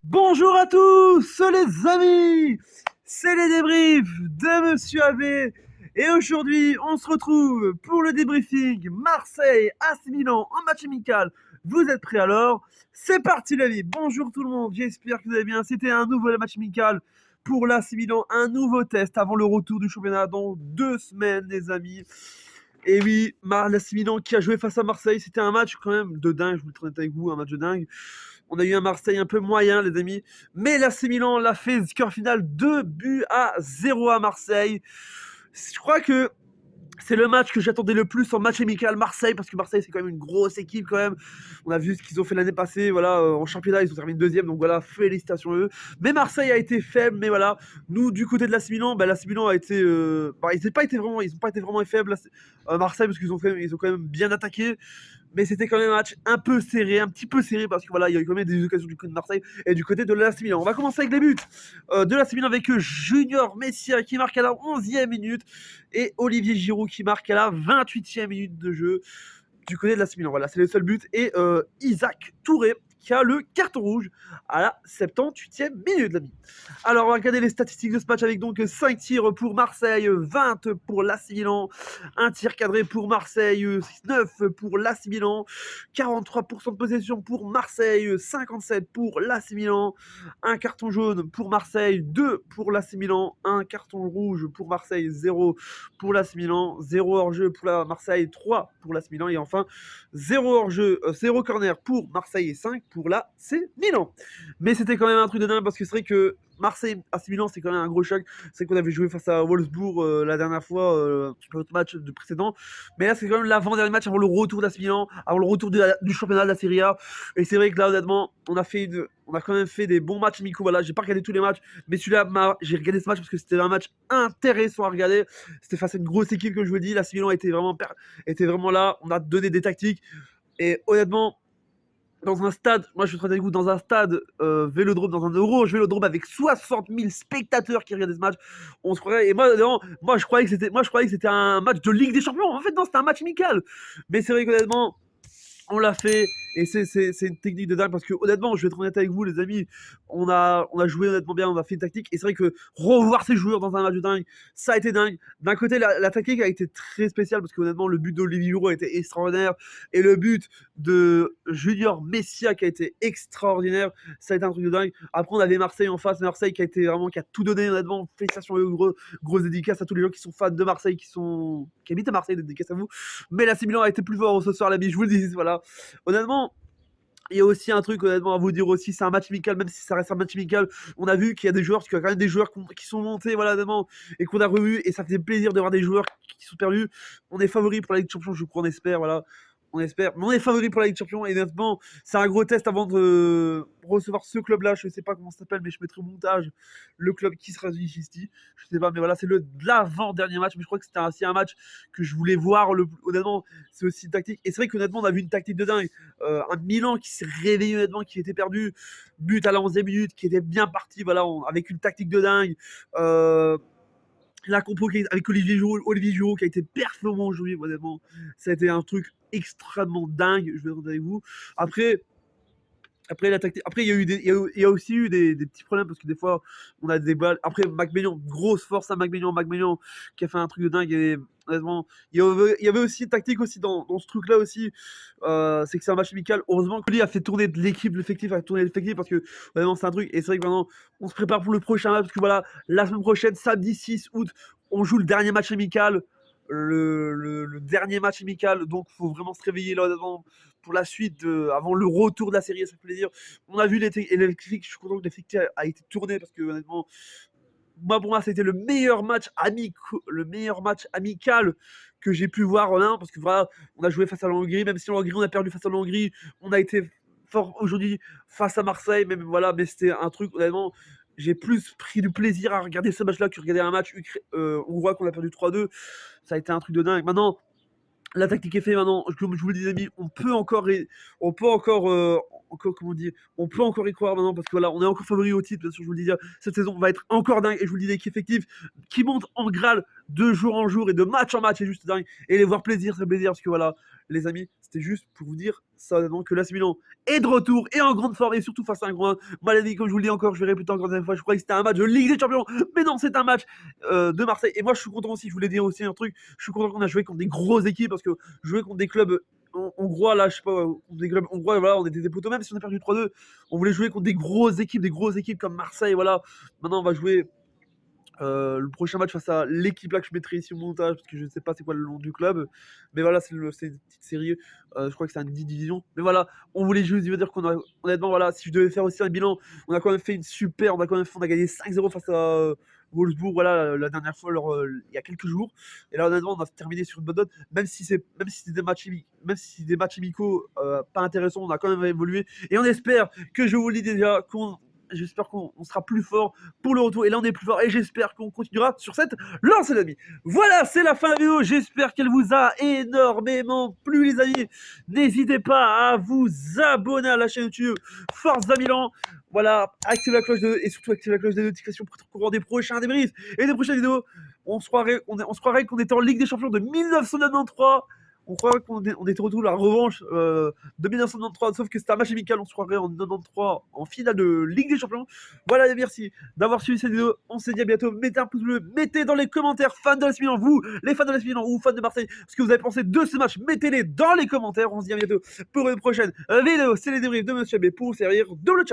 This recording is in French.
Bonjour à tous les amis, c'est les débriefs de Monsieur AB et aujourd'hui on se retrouve pour le débriefing Marseille AC Milan en match amical. Vous êtes prêts alors? C'est parti la vie. Bonjour tout le monde, j'espère que vous allez bien. C'était un nouveau match amical pour l'AC Milan, un nouveau test avant le retour du championnat dans 2 semaines les amis. Et oui, l'AC Milan qui a joué face à Marseille, c'était un match quand même de dingue, je vous le avec vous, un match de dingue. On a eu un Marseille un peu moyen, les amis. Mais l'AC Milan l'a fait, score final 2-0 à Marseille. Je crois que c'est le match que j'attendais le plus en match amical Marseille, parce que Marseille, c'est quand même une grosse équipe quand même. On a vu ce qu'ils ont fait l'année passée, voilà, en championnat, ils ont terminé deuxième, donc voilà, félicitations à eux. Mais Marseille a été faible, mais voilà, nous, du côté de l'AC Milan, l'AC Milan a été... ils n'ont pas été vraiment faibles, Marseille, parce qu'ils ont quand même bien attaqué. Mais c'était quand même un match un peu serré, un petit peu serré, parce que voilà, il y a eu quand même des occasions du côté de Marseille et du côté de l'AC Milan. On va commencer avec les buts de l'AC Milan avec Junior Messia qui marque à la 11e minute et Olivier Giroud qui marque à la 28e minute de jeu du côté de l'AC Milan. Voilà, c'est le seul but. Et Isaac Touré qui a le carton rouge à la 78e minute, l'ami. Alors, on va regarder les statistiques de ce match avec donc 5 tirs pour Marseille, 20 pour l'AC Milan, un tir cadré pour Marseille, 9 pour l'AC Milan, 43% de possession pour Marseille, 57 pour l'AC Milan, un carton jaune pour Marseille, 2 pour l'AC Milan, un carton rouge pour Marseille, 0 pour l'AC Milan, 0 hors-jeu pour la Marseille, 3 pour l'AC Milan et enfin 0 hors-jeu, 0 corner pour Marseille et 5 pour l'AC Milan. Mais c'était quand même un truc de dingue parce que c'est vrai que Marseille AC Milan, c'est quand même un gros choc. C'est qu'on avait joué face à Wolfsburg la dernière fois, notre match de précédent. Mais là, c'est quand même l'avant-dernier match avant le retour d'AC Milan, avant le retour du championnat de la Serie A. Et c'est vrai que là, honnêtement, on a quand même fait des bons matchs amicaux. Voilà, j'ai pas regardé tous les matchs, mais celui-là, j'ai regardé ce match parce que c'était un match intéressant à regarder. C'était face à une grosse équipe, comme je vous l'ai dit. L'AC Milan était vraiment là. On a donné des tactiques. Et honnêtement, dans un stade, moi je suis très avec vous, dans un stade vélodrome, dans un Orange Vélodrome avec 60 000 spectateurs qui regardaient ce match, on se croirait. Et moi, non, moi je croyais que c'était un match de Ligue des Champions. En fait, non, c'était un match amical. Mais c'est vrai qu'honnêtement, on l'a fait et c'est une technique de dingue parce que honnêtement, je vais être honnête avec vous les amis, on a joué honnêtement bien, on a fait une tactique et c'est vrai que revoir ces joueurs dans un match de dingue, ça a été dingue. D'un côté, la tactique a été très spéciale parce que honnêtement, le but d'Olivier Giroud a été extraordinaire et le but de Junior Messia qui a été extraordinaire, ça a été un truc de dingue. Après, on avait Marseille en face, Marseille qui a tout donné honnêtement. Félicitations et grosse dédicace à tous les gens qui sont fans de Marseille, qui habitent à Marseille, dédicace à vous. Mais la Milan a été plus fort ce soir, l'ami, je vous le dis, voilà. Honnêtement, il y a aussi un truc honnêtement à vous dire aussi, c'est un match amical, même si ça reste un match amical. On a vu qu'il y a des joueurs, parce qu'il y a quand même des joueurs qui sont montés, voilà, honnêtement, et qu'on a revus, et ça fait plaisir de voir des joueurs qui sont perdus. On est favoris pour la Ligue des Champions, je crois, on espère, voilà. On espère. Mais on est favori pour la Ligue des Champions. Et honnêtement, c'est un gros test avant de recevoir ce club-là. Je ne sais pas comment ça s'appelle, mais je mettrai au montage le club qui sera ici. Je sais pas, mais voilà, c'est l'avant-dernier match. Mais je crois que c'était aussi un match que je voulais voir. Honnêtement, c'est aussi une tactique. Et c'est vrai qu'honnêtement, on a vu une tactique de dingue. Un Milan qui s'est réveillé, honnêtement, qui était perdu. But à la 11e minute, qui était bien parti, voilà, avec une tactique de dingue. La compo avec Olivier Giroud qui a été performant aujourd'hui, honnêtement. Ça a été un truc extrêmement dingue, je vais être avec vous. Après, la tactique. Après, il y a aussi eu des petits problèmes parce que des fois, on a des balles. Après, McMahon, grosse force à McMahon qui a fait un truc de dingue. Et honnêtement, il y avait aussi une tactique aussi dans ce truc-là aussi. C'est que c'est un match amical. Heureusement que lui a fait tourner de l'équipe, l'effectif parce que vraiment, c'est un truc. Et c'est vrai que maintenant, on se prépare pour le prochain match parce que voilà, la semaine prochaine, samedi 6 août, on joue le dernier match amical. Le dernier match amical, donc il faut vraiment se réveiller là devant pour la suite, avant le retour de la série, ça fait plaisir. On a vu l'effectif, je suis content que l'effectif a été tourné parce que honnêtement, pour moi, c'était le meilleur match amical que j'ai pu voir parce que voilà, on a joué face à la Hongrie, même si en Hongrie on a perdu face à la Hongrie, on a été fort aujourd'hui face à Marseille, même voilà, mais c'était un truc honnêtement. J'ai plus pris du plaisir à regarder ce match-là que regarder un match hongrois qu'on a perdu 3-2. Ça a été un truc de dingue. Maintenant, la tactique est faite maintenant. Comme je vous le disais, amis, on peut encore encore, comment on dit, on peut encore y croire maintenant parce que voilà, on est encore favori au titre, bien sûr, je vous le dis, cette saison va être encore dingue et je vous le dis, l'équipe effective qui monte en Graal de jour en jour et de match en match, c'est juste dingue. Et les voir plaisir, c'est plaisir parce que voilà, les amis, c'était juste pour vous dire ça honnêtement que l'AC Milan est de retour et en grande forme et surtout face à un grand maladie, comme je vous le dis encore, je vais répéter encore une fois, je croyais que c'était un match de Ligue des Champions, mais non, c'est un match de Marseille. Et moi, je suis content aussi, je voulais dire aussi un truc, je suis content qu'on a joué contre des grosses équipes parce que jouer contre des clubs hongrois, là, je sais pas, des clubs hongrois, voilà, on était des poteaux, même si on a perdu 3-2, on voulait jouer contre des grosses équipes comme Marseille, voilà. Maintenant, on va jouer le prochain match face à l'équipe là que je mettrai ici au montage, parce que je ne sais pas c'est quoi le nom du club, mais voilà, c'est une petite série, je crois que c'est un 10 divisions, mais voilà, on voulait juste dire qu'on a, honnêtement, voilà, si je devais faire aussi un bilan, on a quand même fait une super, on a gagné 5-0 face à Wolfsburg, voilà, la dernière fois, il y a quelques jours, et là, honnêtement, on a terminé sur une bonne note, même si c'est des matchs amicaux pas intéressants, on a quand même évolué, et on espère que, je vous le dis déjà, j'espère qu'on sera plus fort pour le retour. Et là, on est plus fort. Et j'espère qu'on continuera sur cette lancée, les amis. Voilà, c'est la fin de la vidéo. J'espère qu'elle vous a énormément plu, les amis. N'hésitez pas à vous abonner à la chaîne YouTube Forza Milan. Voilà, activez la cloche et surtout activez la cloche des notifications pour être au courant des prochains débriefs et des prochaines vidéos. On se croirait qu'on était en Ligue des Champions de 1993. On croirait qu'on était retour à la revanche de 1993, sauf que c'était un match amical, on se croirait en 93 en finale de Ligue des Champions. Voilà, merci d'avoir suivi cette vidéo. On se dit à bientôt. Mettez un pouce bleu, mettez dans les commentaires, fans de l'AS Milan, vous, les fans de l'AS Milan ou fans de Marseille, ce que vous avez pensé de ce match. Mettez-les dans les commentaires. On se dit à bientôt pour une prochaine vidéo. C'est les débriefs de Monsieur B pour vous servir. Double ciao.